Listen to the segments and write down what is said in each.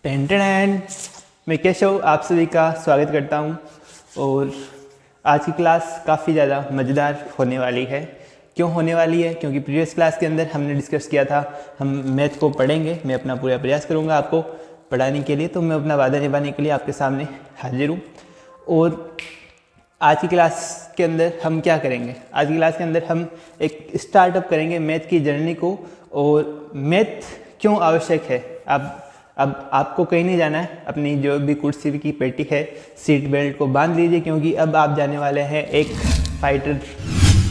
टेंटेन मैं केशव आप सभी का स्वागत करता हूं और आज की क्लास काफ़ी ज़्यादा मज़ेदार होने वाली है। क्यों होने वाली है? क्योंकि प्रीवियस क्लास के अंदर हमने डिस्कस किया था हम मैथ को पढ़ेंगे। मैं अपना पूरा प्रयास करूंगा आपको पढ़ाने के लिए, तो मैं अपना वादा निभाने के लिए आपके सामने हाजिर हूँ। और आज की क्लास के अंदर हम क्या करेंगे? आज की क्लास के अंदर हम एक स्टार्टअप करेंगे मैथ की जर्नी को, और मैथ क्यों आवश्यक है। अब आपको कहीं नहीं जाना है, अपनी जो भी कुर्सी की पेटी है सीट बेल्ट को बांध लीजिए, क्योंकि अब आप जाने वाले हैं एक फाइटर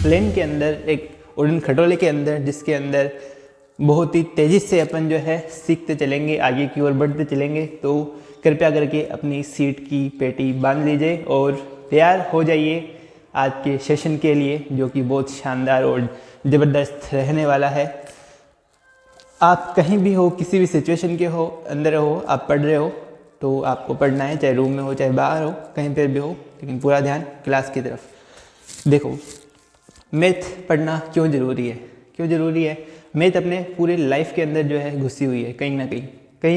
प्लेन के अंदर, एक उड़न खटोले के अंदर, जिसके अंदर बहुत ही तेज़ी से अपन जो है सीखते चलेंगे, आगे की ओर बढ़ते चलेंगे। तो कृपया करके अपनी सीट की पेटी बांध लीजिए और तैयार हो जाइए आज के सेशन के लिए, जो कि बहुत शानदार और ज़बरदस्त रहने वाला है। आप कहीं भी हो, किसी भी सिचुएशन के हो, अंदर हो, आप पढ़ रहे हो तो आपको पढ़ना है, चाहे रूम में हो चाहे बाहर हो, कहीं पर भी हो, लेकिन पूरा ध्यान क्लास की तरफ। देखो, मैथ पढ़ना क्यों ज़रूरी है? क्यों ज़रूरी है? मैथ अपने पूरे लाइफ के अंदर जो है घुसी हुई है, कहीं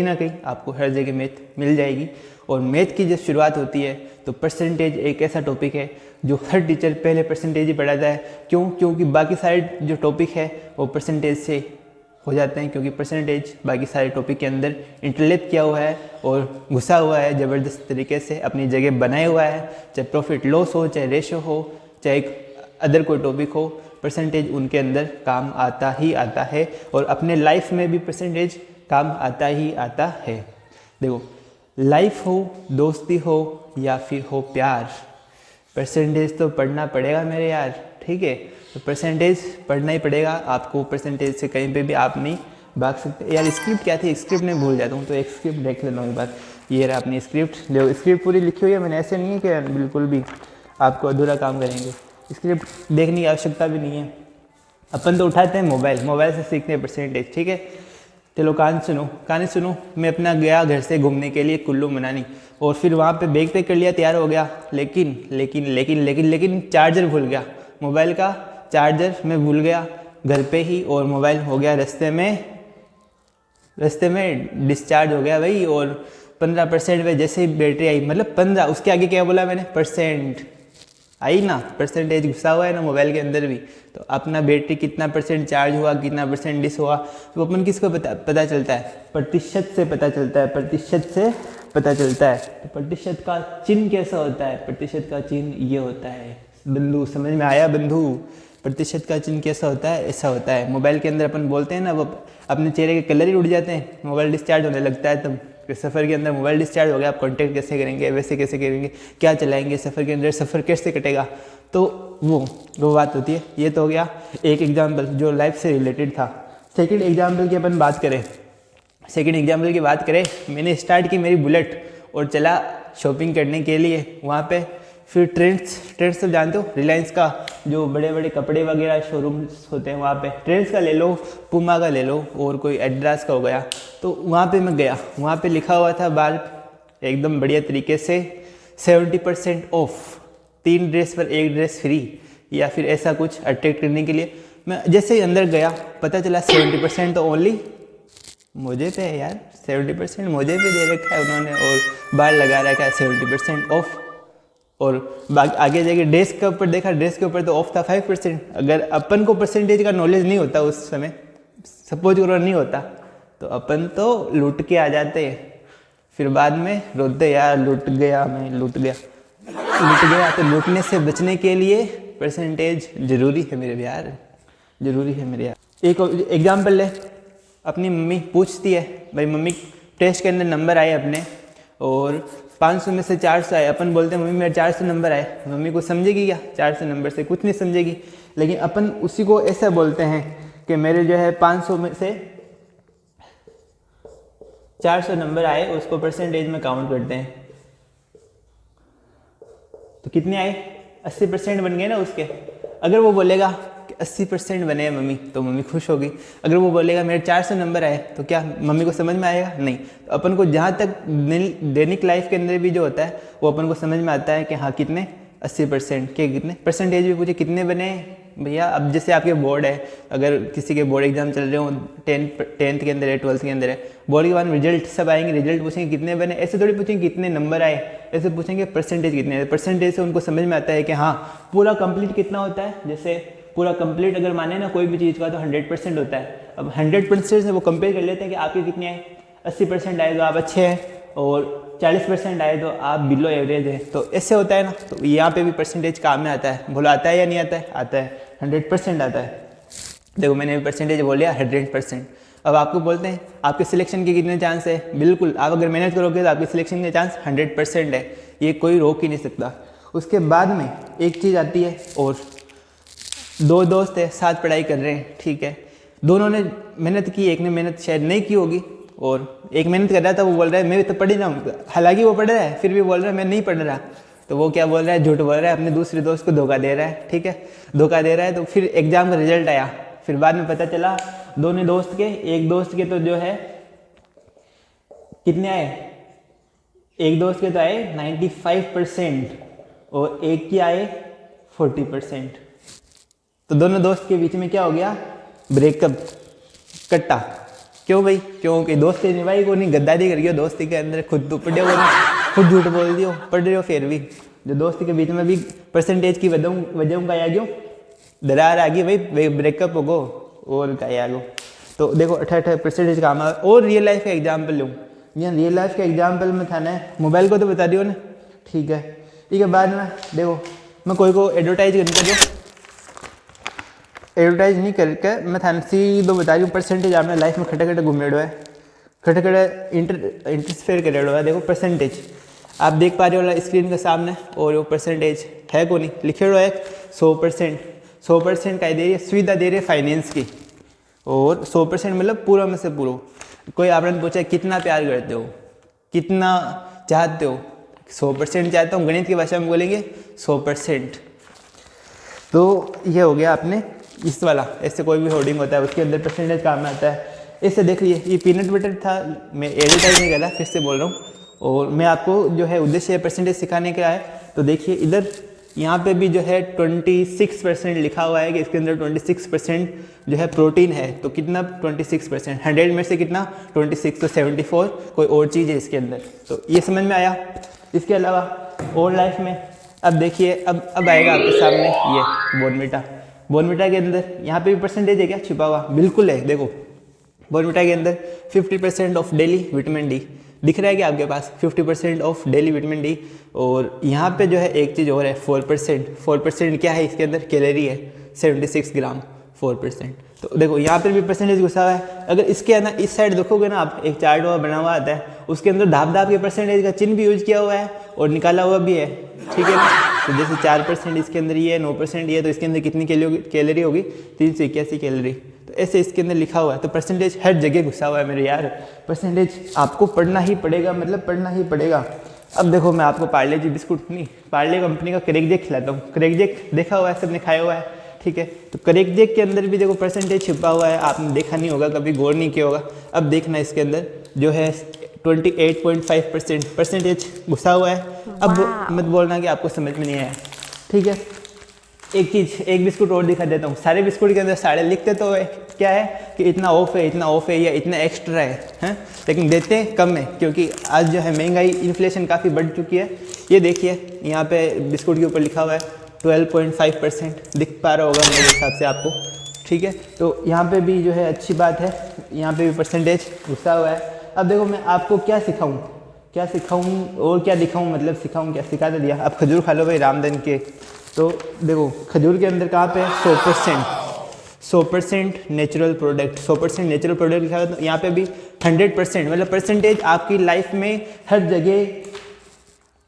ना कहीं आपको हर जगह मैथ मिल जाएगी। और मैथ की जब शुरुआत होती है तो परसेंटेज एक ऐसा टॉपिक है जो हर टीचर पहले परसेंटेज ही पढ़ाता है। क्यों? क्योंकि बाकी सारे जो टॉपिक है वो परसेंटेज से हो जाते हैं, क्योंकि परसेंटेज बाकी सारे टॉपिक के अंदर इंटरलेप किया हुआ है और घुसा हुआ है, ज़बरदस्त तरीके से अपनी जगह बनाया हुआ है। चाहे प्रॉफिट लॉस हो, चाहे रेशो हो, चाहे अदर कोई टॉपिक हो, परसेंटेज उनके अंदर काम आता ही आता है। और अपने लाइफ में भी परसेंटेज काम आता ही आता है। देखो, लाइफ हो, दोस्ती हो या फिर हो प्यार, परसेंटेज तो पढ़ना पड़ेगा मेरे यार, ठीक है? तो परसेंटेज पढ़ना ही पड़ेगा आपको। परसेंटेज से कहीं पे भी आप नहीं भाग सकते। यार स्क्रिप्ट क्या थी? स्क्रिप्ट में भूल जाता हूँ, तो एक स्क्रिप्ट देख लेता हूँ एक बार। ये रहा अपनी स्क्रिप्ट। देखो, स्क्रिप्ट पूरी लिखी हुई है मैंने, ऐसे नहीं है कि बिल्कुल भी आपको अधूरा काम करेंगे। स्क्रिप्ट देखने की आवश्यकता भी नहीं है। अपन तो उठाते हैं मोबाइल से सीखते हैं परसेंटेज, ठीक है? चलो कहानी सुनो। मैं अपना गया घर से घूमने के लिए कुल्लू मनाली, और फिर वहाँ पे बैग पैक कर लिया, तैयार हो गया, लेकिन चार्जर भूल गया। मोबाइल का चार्जर मैं भूल गया घर पे ही, और मोबाइल हो गया रास्ते में डिस्चार्ज हो गया भाई। और 15% पे जैसे ही बैटरी आई, मतलब 15, उसके आगे क्या बोला मैंने? परसेंट आई ना, परसेंटेज घुसा हुआ है ना मोबाइल के अंदर भी। तो अपना बैटरी कितना परसेंट चार्ज हुआ, कितना परसेंट डिस हुआ, तो अपन किसको पता चलता है? प्रतिशत से पता चलता है। तो प्रतिशत का चिन्ह कैसा होता है? प्रतिशत का चिन्ह ये होता है बंधु। समझ में आया बंधु? प्रतिशत का चिन्ह कैसा होता है? ऐसा होता है। मोबाइल के अंदर अपन बोलते हैं ना, वो अपने चेहरे के कलर ही उड़ जाते हैं, मोबाइल डिस्चार्ज होने लगता है। तब सफ़र के अंदर मोबाइल डिस्चार्ज हो गया, आप कांटेक्ट कैसे करेंगे, वैसे कैसे करेंगे, क्या चलाएंगे सफ़र के अंदर, सफ़र कैसे कटेगा? तो वो बात होती है। ये तो हो गया एक एग्जाम्पल जो लाइफ से रिलेटेड था। सेकंड एग्जाम्पल की अपन बात करें। मैंने स्टार्ट की मेरी बुलेट और चला शॉपिंग करने के लिए वहाँ पे। फिर ट्रेंड्स तो जानते हो, रिलायंस का जो बड़े बड़े कपड़े वगैरह शोरूम्स होते हैं, वहाँ पे ट्रेंड्स का ले लो, पुमा का ले लो, और कोई एडिडास का हो गया। तो वहाँ पे मैं गया, वहाँ पे लिखा हुआ था बाल एकदम बढ़िया तरीके से 70% ऑफ, 3 ड्रेस पर 1 ड्रेस फ्री, या फिर ऐसा कुछ अट्रैक्ट करने के लिए। मैं जैसे ही अंदर गया, पता चला 70% तो ओनली मोजे पे है यार, 70% मोजे पे दे रखा है उन्होंने, और बाल लगा रखा है 70% ऑफ। और आगे जाके ड्रेस के ऊपर देखा, ड्रेस के ऊपर तो ऑफ था 5%। अगर अपन को परसेंटेज का नॉलेज नहीं होता उस समय, सपोज करो नहीं होता, तो अपन तो लूट के आ जाते। फिर बाद में रोते, यार लूट गया। तो लूटने से बचने के लिए परसेंटेज जरूरी है मेरे यार। एक एग्जाम्पल ले, अपनी मम्मी पूछती है, भाई मम्मी टेस्ट के अंदर नंबर आए अपने, और 500 में से 400 आए। अपन बोलते हैं मम्मी मेरे 400 नंबर आए। मम्मी को समझेगी क्या? 400 नंबर से कुछ नहीं समझेगी। लेकिन अपन उसी को ऐसा बोलते हैं कि मेरे जो है 500 में से 400 नंबर आए, उसको परसेंटेज में काउंट करते हैं। तो कितने आए? 80% बन गए ना उसके। अगर वो बोलेगा कि 80% बने हैं मम्मी, तो मम्मी खुश होगी। अगर वो बोलेगा मेरे 400 नंबर आए, तो क्या मम्मी को समझ में आएगा? नहीं। तो अपन को जहाँ तक दैनिक लाइफ के अंदर भी जो होता है वो अपन को समझ में आता है कि हाँ कितने 80% के, कितने परसेंटेज भी पूछे कितने बने, भैया अब जैसे आपके बोर्ड है, अगर किसी के बोर्ड एग्जाम चल रहे हो, टेंथ के अंदर है, 12th के अंदर है, बोर्ड के बाद रिजल्ट सब आएंगे, रिजल्ट पूछेंगे कितने बने, ऐसे थोड़ी पूछेंगे कितने नंबर आए, ऐसे पूछेंगे परसेंटेज कितने है। परसेंटेज से उनको समझ में आता है कि हाँ पूरा कंप्लीट कितना होता है। जैसे पूरा कंप्लीट अगर माने ना कोई भी चीज़ का तो 100% होता है। अब 100% से वो कंपेयर कर लेते हैं कि आपके कितने आए, 80% आए तो आप अच्छे हैं, और 40% आए तो आप बिलो एवरेज है। तो ऐसे होता है ना, तो यहाँ पे भी परसेंटेज काम में आता है। बोला आता है या नहीं आता है? आता है, 100% आता है। देखो मैंने परसेंटेज बोल लिया 100%। अब आपको बोलते हैं आपके सिलेक्शन के कितने चांस है, बिल्कुल आप अगर मेहनत करोगे तो आपके सिलेक्शन के चांस 100% है, ये कोई रोक ही नहीं सकता। उसके बाद में एक चीज़ आती है, और दो दोस्त है साथ पढ़ाई कर रहे हैं, ठीक है, दोनों ने मेहनत की, एक ने मेहनत शायद नहीं की होगी, और एक मेहनत कर रहा था, वो बोल रहा है मैं तो पढ़ ही रहा हूँ, हालांकि वो पढ़ रहा है फिर भी बोल रहा है मैं नहीं पढ़ रहा। तो वो क्या बोल रहा है, झूठ बोल रहा है, अपने दूसरे दोस्त को धोखा दे रहा है, ठीक है, धोखा दे रहा है। तो फिर एग्जाम का रिजल्ट आया, फिर बाद में पता चला दोनों दोस्त के, एक दोस्त के तो जो है कितने आए, एक दोस्त के तो आए 95% और एक के आए 40%। तो दोनों दोस्त के बीच में क्या हो गया, ब्रेकअप, कट्टा। क्यों भाई? क्योंकि दोस्ती निभाई को नहीं, गद्दारी कर गया दोस्ती के अंदर, खुद तो पढ़े हो, खुद झूठ बोल दियो, पढ़ रहे हो फिर भी। जो दोस्ती के बीच में भी परसेंटेज की वजहों का आ गयो, दरार आ गई भाई, ब्रेकअप हो गो और क्या आ गो। तो देखो 88% काम है। और रियल लाइफ का एग्जाम्पल लूँ, यहाँ रियल लाइफ का एग्जाम्पल में था ना, मोबाइल को तो बता दियो ना, ठीक है, ठीक है। बाद में देखो मैं कोई को एडवर्टाइज नहीं कर एडवर्टाइज नहीं करके मैं थाने सीधो बता रही हूँ, परसेंटेज आपने लाइफ में खटे खटे घूमेड़ो है, खटे खटे इंटरफेयर करेड़ो है। देखो परसेंटेज आप देख पा रहे हो स्क्रीन के सामने, और वो परसेंटेज है को नहीं लिखे है 100%। 100% का दे रही है, सुविधा दे रही है फाइनेंस की, और 100% मतलब पूरा में से पूरा। कोई आपने पूछा कितना प्यार करते हो, कितना चाहते हो, 100% चाहता हूँ, गणित की भाषा में बोलेंगे 100%। तो ये हो गया आपने इस वाला, ऐसे कोई भी होर्डिंग होता है उसके अंदर परसेंटेज काम में आता है। इससे देख लिए ये पीनट बटर था, मैं एडवर्टाइज नहीं कर रहा, फिर से बोल रहा हूँ, और मैं आपको जो है उद्देश्य परसेंटेज सिखाने का है। तो देखिए इधर यहाँ पे भी जो है 26% लिखा हुआ है कि इसके अंदर 26% जो है प्रोटीन है। तो कितना 26%, 100 में से कितना 26, तो 74 कोई और चीज़ है इसके अंदर। तो ये समझ में आया। इसके अलावा और लाइफ में अब देखिए, अब आएगा आपके सामने ये बॉर्नविटा। बॉर्नविटा के अंदर यहाँ पे भी परसेंटेज है क्या छिपा हुआ? बिल्कुल है। देखो बॉर्नविटा के अंदर 50% ऑफ डेली विटामिन डी दिख रहा है कि आपके पास 50% ऑफ डेली विटामिन डी। और यहाँ पे जो है एक चीज़ और है 4% क्या है इसके अंदर, कैलोरी है 76 ग्राम 4%। तो देखो यहाँ पर भी परसेंटेज घुसा हुआ है। अगर इसके अंदर इस साइड देखोगे ना आप, एक चार्ट हुआ बना हुआ आता है, उसके अंदर धाप के परसेंटेज का चिन्ह भी यूज किया हुआ है और निकाला हुआ भी है, ठीक है ना। तो जैसे 4% इसके अंदर ये है, 9% ये है, तो इसके अंदर कितनी कैलोरी होगी 381 कैलोरी। तो ऐसे इसके अंदर लिखा हुआ है। तो परसेंटेज हर जगह घुसा हुआ है मेरे यार, परसेंटेज आपको पढ़ना ही पड़ेगा, मतलब पढ़ना ही पड़ेगा। अब देखो मैं आपको पार्ले जी बिस्कुट नहीं, पार्ले कंपनी का क्रैक जैक खिलाता हूँ। क्रैक जैक देखा हुआ है, सबने खाया हुआ है, ठीक है। तो क्रैक जैक के अंदर भी देखो परसेंटेज छिपा हुआ है, आपने देखा नहीं होगा, कभी गौर नहीं किया होगा। अब देखना इसके अंदर जो है 28.5% परसेंटेज घुसा हुआ है। अब मत बोलना कि आपको समझ में नहीं आया, ठीक है। एक चीज़, एक बिस्कुट और दिखा देता हूँ। सारे बिस्कुट के अंदर सारे लिखते तो है क्या है कि इतना ऑफ है, इतना ऑफ है या इतना एक्स्ट्रा है, लेकिन देते कम है, क्योंकि आज जो है महंगाई, इन्फ्लेशन काफ़ी बढ़ चुकी है। ये देखिए यहाँ पे बिस्कुट के ऊपर लिखा हुआ है 12.5%, दिख पा रहा होगा मेरे हिसाब से आपको, ठीक है। तो यहाँ पे भी जो है अच्छी बात है, यहाँ पे भी परसेंटेज घुसा हुआ है। अब देखो मैं आपको क्या सिखाऊं और क्या दिखाऊं, मतलब सिखाऊं क्या, सिखा तो दिया। अब खजूर खा लो भाई रामधन के। तो देखो खजूर के अंदर कहाँ पे 100% नेचुरल प्रोडक्ट, 100% नेचुरल प्रोडक्ट लिखा है। तो यहाँ पे भी 100% मतलब परसेंटेज आपकी लाइफ में हर जगह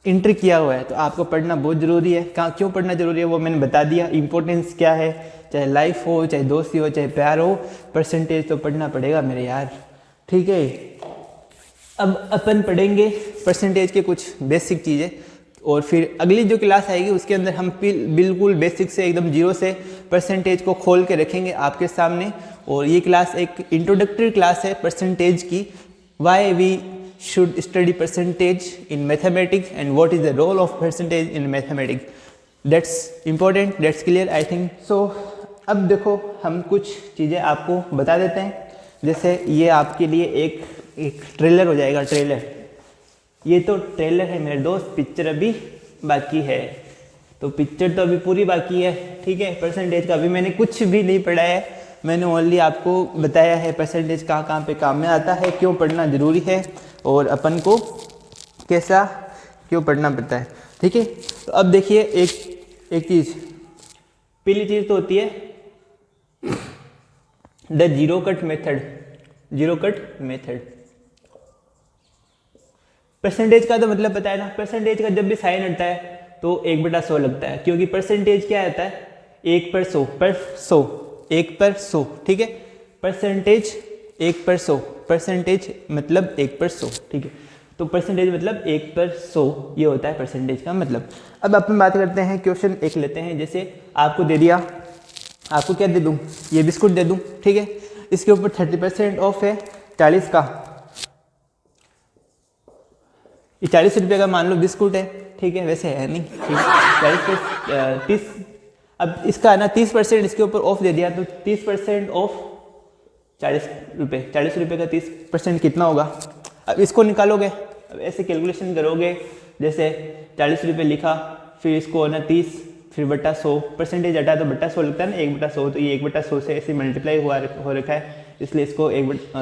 इंटर किया हुआ है। तो आपको पढ़ना बहुत ज़रूरी है। क्यों पढ़ना ज़रूरी है वो मैंने बता दिया। इंपॉर्टेंस क्या है, चाहे लाइफ हो, चाहे दोस्ती हो, चाहे प्यार हो, परसेंटेज तो पढ़ना पड़ेगा मेरे यार, ठीक है। अब अपन पढ़ेंगे परसेंटेज के कुछ बेसिक चीज़ें, और फिर अगली जो क्लास आएगी उसके अंदर हम बिल्कुल बेसिक से एकदम जीरो से परसेंटेज को खोल के रखेंगे आपके सामने। और ये क्लास एक इंट्रोडक्टरी क्लास है परसेंटेज की। Why we should study percentage in mathematics and what is the role of percentage in mathematics, that's important, that's clear I think. So अब देखो हम कुछ चीज़ें आपको बता देते हैं, जैसे ये आपके लिए एक ट्रेलर हो जाएगा। ट्रेलर, ये तो ट्रेलर है मेरे दोस्त, पिक्चर अभी बाकी है। तो पिक्चर तो अभी पूरी बाकी है, ठीक है। परसेंटेज का अभी मैंने कुछ भी नहीं पढ़ा है, मैंने ओनली आपको बताया है परसेंटेज कहाँ पे काम में आता है, क्यों पढ़ना ज़रूरी है और अपन को कैसा क्यों पढ़ना पड़ता है, ठीक है। तो अब देखिए एक चीज़, पहली चीज़ तो होती है the zero cut method. Zero cut method, percentage का तो मतलब पता है ना, परसेंटेज का जब भी साइन हटता है तो 1/100 लगता है, क्योंकि परसेंटेज क्या आता है, 1/100 1/100, ठीक है। परसेंटेज 1/100, परसेंटेज मतलब 1/100, ठीक है। तो परसेंटेज मतलब 1/100, ये होता है परसेंटेज का मतलब। अब अपन बात करते हैं, क्वेश्चन एक लेते हैं। जैसे आपको दे दिया, आपको क्या दे दूं, ये बिस्कुट दे दूं, ठीक है। इसके ऊपर 30% ऑफ है 40 का, ये 40 रुपये का मान लो बिस्कुट है, ठीक है। वैसे है नहीं, ठीक है। 30 अब इसका है ना 30% इसके ऊपर ऑफ दे दिया, तो 30% ऑफ 40 रुपये, 40 रुपये का 30% कितना होगा। अब इसको निकालोगे, अब ऐसे कैलकुलेशन करोगे, जैसे 40 रुपये लिखा, फिर इसको ना 30, फिर बटा 100, परसेंटेज हटा तो बटा 100 लगता है ना, 1/100, तो ये 1/100 से ऐसे मल्टीप्लाई हो रखा है, इसलिए इसको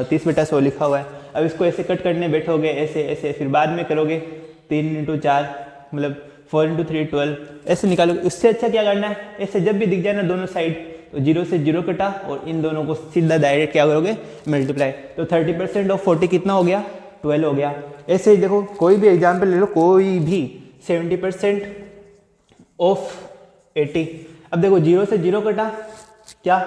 30/100 लिखा हुआ है। अब इसको ऐसे कट करने बैठोगे, ऐसे ऐसे, फिर बाद में करोगे 3 × 4 मतलब 4 × 3 12, ऐसे निकालोगे। उससे अच्छा क्या करना है, ऐसे जब भी दिख जाए ना दोनों साइड, तो 0 से 0 कटा और इन दोनों को सीधा डायरेक्ट क्या करोगे, मल्टीप्लाई। तो 30% ऑफ 40 कितना हो गया, 12 हो गया। ऐसे ही देखो कोई भी एग्जाम्पल ले लो, कोई भी 70% ऑफ 80। अब देखो 0 से 0 कटा, क्या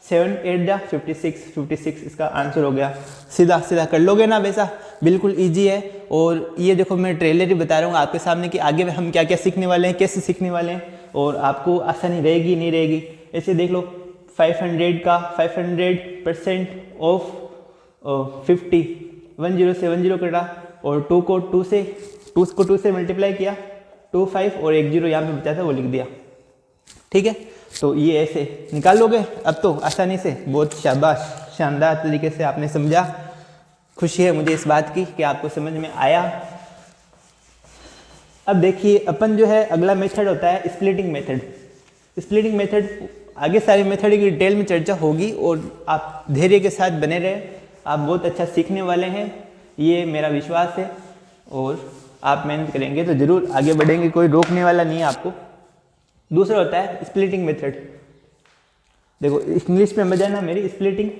7 8 जा 56 इसका आंसर हो गया। सीधा सीधा कर लोगे ना, वैसा बिल्कुल इजी है। और ये देखो मैं ट्रेलर ही बता रहा हूँ आपके सामने कि आगे हम क्या क्या सीखने वाले हैं, कैसे सीखने वाले हैं, और आपको आसानी रहेगी नहीं रहेगी। ऐसे देख लो 500 का 500% ऑफ 50, 10 से 10 कटा, और 2 को 2 से मल्टीप्लाई किया, 2 5 और 1 0 यहाँ पे बचा था वो लिख दिया, ठीक है। तो ये ऐसे निकाल लोगे अब तो आसानी से। बहुत शाबाश, शानदार तरीके से आपने समझा। खुशी है मुझे इस बात की कि आपको समझ में आया। अब देखिए अपन जो है अगला मेथड होता है स्प्लिटिंग मेथड। स्प्लिटिंग मेथड आगे सारी मेथड की डिटेल में चर्चा होगी, और आप धैर्य के साथ बने रहे, आप बहुत अच्छा सीखने वाले हैं, ये मेरा विश्वास है। और आप मेहनत करेंगे तो जरूर आगे बढ़ेंगे, कोई रोकने वाला नहीं है आपको। दूसरा होता है स्प्लिटिंग मेथड। देखो इंग्लिश में मजा ना मेरी, स्प्लिटिंग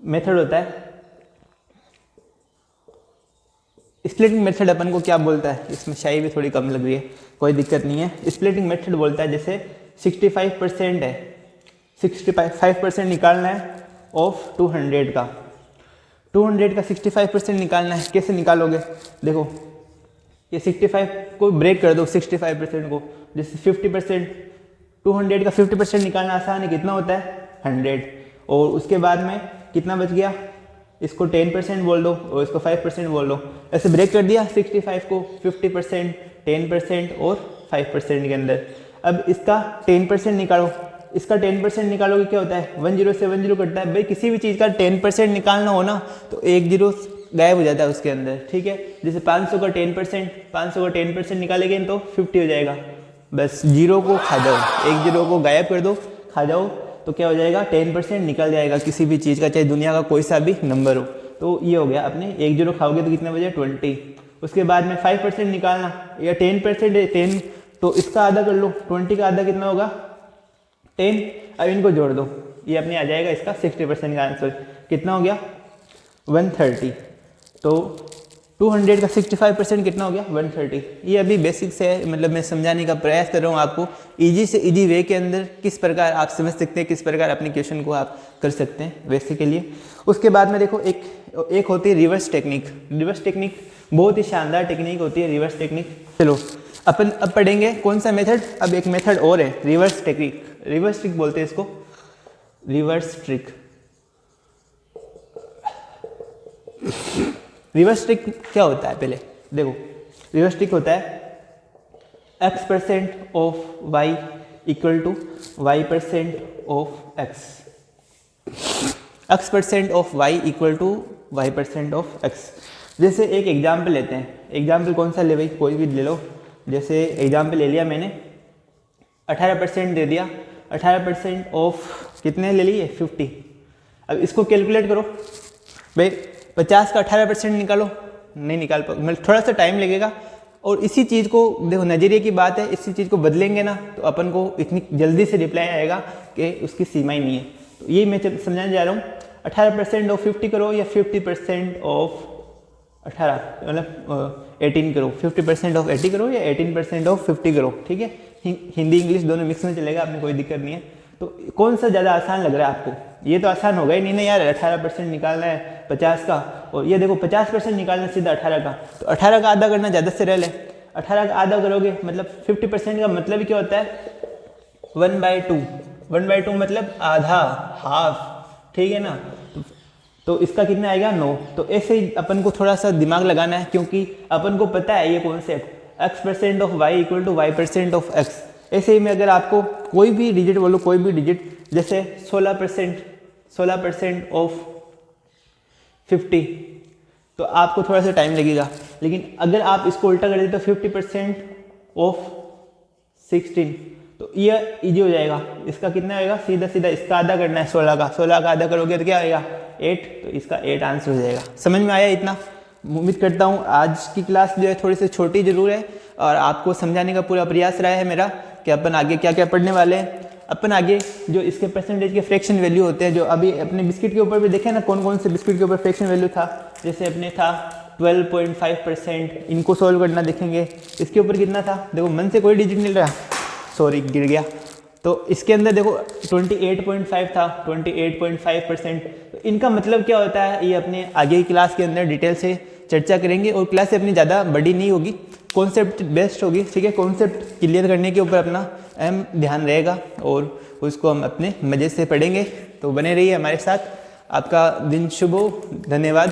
मेथड होता है। स्प्लिटिंग मेथड अपन को क्या बोलता है, इसमें शाई भी थोड़ी कम लग रही है, कोई दिक्कत नहीं है। स्प्लिटिंग मेथड बोलता है जैसे 65% है, 65% निकालना है ऑफ 200 का, 200 का 65% निकालना है। कैसे निकालोगे, देखो ये 65 को ब्रेक कर दो, 65% को, जैसे 50%, 200 का 50% निकालना आसान है, कितना होता है 100, और उसके बाद में कितना बच गया, इसको 10% बोल दो और इसको 5% बोल दो। ऐसे ब्रेक कर दिया 65 को 50%, 10% और 5% के अंदर। अब इसका 10% निकालो, इसका 10% निकालोगे क्या होता है, 10 से 10 कटता है। भाई किसी भी चीज़ का 10% निकालना हो ना तो 1 0 गायब हो जाता है उसके अंदर, ठीक है। जैसे 500 का 10% निकालेंगे तो 50 हो जाएगा। बस 0 को खा जाओ, 1 0 को गायब कर दो, खा जाओ, तो क्या हो जाएगा 10% निकल जाएगा किसी भी चीज़ का, चाहे दुनिया का कोई सा भी नंबर हो। तो ये हो गया अपने 1 0 खाओगे तो कितना बजे 20। उसके बाद में 5% निकालना, या 10% है 10, तो इसका आधा कर लो, 20 का आधा कितना होगा 10। अब इनको जोड़ दो, ये अपने आ जाएगा इसका 60% का आंसर। कितना हो गया 130। तो 200 का 65% कितना हो गया 130। ये अभी बेसिक से है, मतलब मैं समझाने का प्रयास कर रहा हूँ आपको, इजी से इजी वे के अंदर किस प्रकार आप समझ सकते हैं, किस प्रकार अपने क्वेश्चन को आप कर सकते हैं वैसे के लिए। उसके बाद में देखो एक होती है रिवर्स टेक्निक। रिवर्स टेक्निक बहुत ही शानदार टेक्निक होती है रिवर्स टेक्निक। चलो अपन अब पढ़ेंगे कौन सा मेथड, अब एक मेथड और है रिवर्स टेक्निक। रिवर्स ट्रिक बोलते हैं इसको, रिवर्स ट्रिक। रिवर्स ट्रिक क्या होता है, पहले देखो रिवर्स ट्रिक होता है x% of y equal to y% of x, x% of y equal to y% of x। जैसे एक एग्जाम्पल लेते हैं, एग्जाम्पल कौन सा ले भाई, कोई भी ले लो। जैसे एग्जाम्पल ले लिया मैंने, 18% दे दिया, 18% ऑफ कितने ले लिए 50। अब इसको कैलकुलेट करो भाई, 50 का 18% निकालो, नहीं निकाल पाओ, मतलब थोड़ा सा टाइम लगेगा। और इसी चीज़ को देखो, नज़रिए की बात है, इसी चीज़ को बदलेंगे ना तो अपन को इतनी जल्दी से रिप्लाई आएगा कि उसकी सीमा ही नहीं है। तो ये मैं समझाने जा रहा हूँ, 18% ऑफ 50 करो या 50% ऑफ 18, मतलब 18 करो, 50% ऑफ 80 करो या 18% ऑफ 50 करो, ठीक है। हिंदी इंग्लिश दोनों मिक्स में चलेगा, आपने कोई दिक्कत नहीं है। तो कौन सा ज़्यादा आसान लग रहा है आपको? ये तो आसान होगा ही नहीं ना यार, 18% निकालना है 50 का, और ये देखो 50% निकालना है सीधा 18 का, तो 18 का आधा करना ज़्यादा से रह है। 18 का आधा करोगे मतलब 50% का मतलब ही क्या होता है 1/2, 1/2 मतलब आधा, हाफ, ठीक है ना। तो इसका कितना आएगा 9। तो ऐसे ही अपन को थोड़ा सा दिमाग लगाना है, क्योंकि अपन को पता है ये concept, x% of y equal to y% of x। ऐसे ही में अगर आपको कोई भी डिजिट बोलो, कोई भी डिजिट, जैसे 16% ऑफ 50, तो आपको थोड़ा सा टाइम लगेगा। लेकिन अगर आप इसको उल्टा कर देते तो 50% ऑफ 16, तो ये इजी हो जाएगा। इसका कितना आएगा, सीधा सीधा इसका आधा करना है 16 का आधा करोगे तो क्या आएगा 8, तो इसका 8 आंसर हो जाएगा। समझ में आया इतना? उम्मीद करता हूँ आज की क्लास जो है थोड़ी सी छोटी जरूर है, और आपको समझाने का पूरा प्रयास रहा है मेरा कि अपन आगे क्या क्या पढ़ने वाले हैं। अपन आगे जो इसके परसेंटेज के फ्रैक्शन वैल्यू होते हैं, जो अभी अपने बिस्किट के ऊपर भी देखे ना, कौन कौन से बिस्किट के ऊपर फ्रैक्शन वैल्यू था, जैसे अपने था 12.5%, इनको सोल्व करना देखेंगे। इसके ऊपर कितना था, देखो मन से कोई डिजिट नहीं रहा, सॉरी गिर गया। तो इसके अंदर देखो 28.5 था, 28.5%। तो इनका मतलब क्या होता है, ये अपने आगे की क्लास के अंदर डिटेल से चर्चा करेंगे, और क्लास अपनी ज़्यादा बड़ी नहीं होगी, कॉन्सेप्ट बेस्ट होगी, ठीक है। कॉन्सेप्ट क्लियर करने के ऊपर अपना अहम ध्यान रहेगा, और उसको हम अपने मज़े से पढ़ेंगे। तो बने रहिए हमारे साथ। आपका दिन शुभ हो, धन्यवाद।